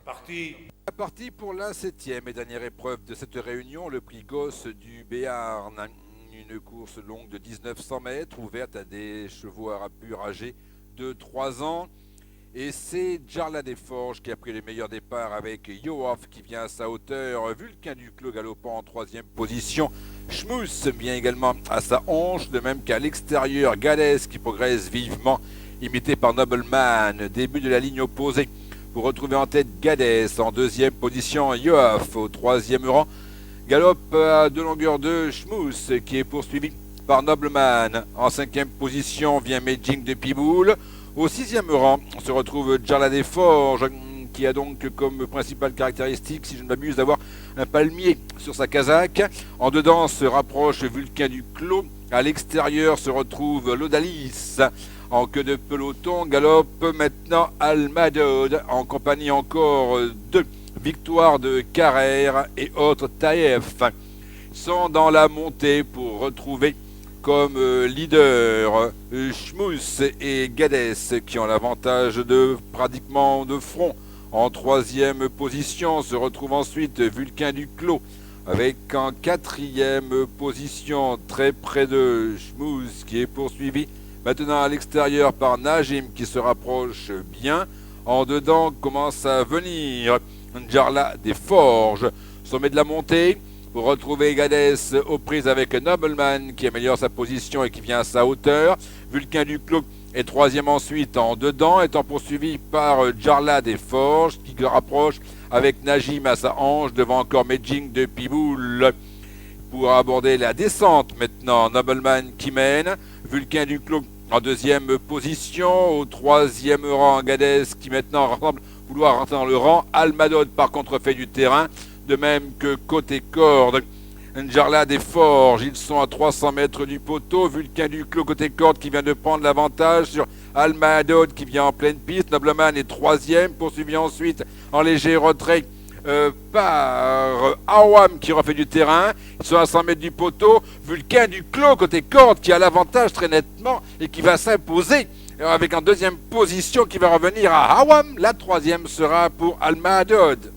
Parti. Parti pour la 7e et dernière épreuve de cette réunion, le prix Gosse du Béarn. Une course longue de 1900 mètres, ouverte à des chevaux arapures âgés de 3 ans. Et c'est Jarla des Forges qui a pris les meilleurs départs avec Yoav qui vient à sa hauteur, Vulcain du Clos galopant en 3e position, Schmouss vient également à sa hanche, de même qu'à l'extérieur Gades qui progresse vivement, imité par Nobleman, début de la ligne opposée. Vous retrouvez en tête Gades, en 2e position Yoav, au 3e rang. Galope à 2 longueurs de Schmouss qui est poursuivi par Nobleman. En 5e position vient Medjing de Piboul. Au 6e rang se retrouve Jarla des Forges qui a donc comme principale caractéristique, si je ne m'abuse, d'avoir un palmier sur sa casaque. En dedans se rapproche Vulcain du Clos. À l'extérieur se retrouve l'Odalis. En queue de peloton galope maintenant Almadod en compagnie encore de Victoire de Carrère et autres Taïef. Sont dans la montée pour retrouver comme leader Schmouss et Gades qui ont l'avantage de pratiquement de front. En 3e position se retrouve ensuite Vulcain du Clos avec en 4e position très près de Schmouss qui est poursuivi maintenant à l'extérieur par Najim qui se rapproche bien. En dedans commence à venir Jarla des Forges. Sommet de la montée pour retrouver Gades aux prises avec Nobleman qui améliore sa position et qui vient à sa hauteur. Vulcain du Clos est 3e ensuite en dedans, étant poursuivi par Jarla des Forges qui rapproche avec Najim à sa hanche devant encore Medjing de Piboul. Pour aborder la descente maintenant, Nobleman qui mène, Vulcain du Clos en 2e position, au 3e rang Gades qui maintenant semble vouloir rentrer dans le rang. Almadod par contre fait du terrain, de même que côté corde. Jarla des Forges, ils sont à 300 mètres du poteau. Vulcain du Clos côté corde qui vient de prendre l'avantage sur Almadod qui vient en pleine piste. Nobleman est 3e, poursuivi ensuite en léger retrait par Awam qui refait du terrain. Ils sont à 100 mètres du poteau. Vulcain du Clos côté corde qui a l'avantage très nettement et qui va s'imposer avec en 2e position qui va revenir à Awam. La 3e sera pour Almadod.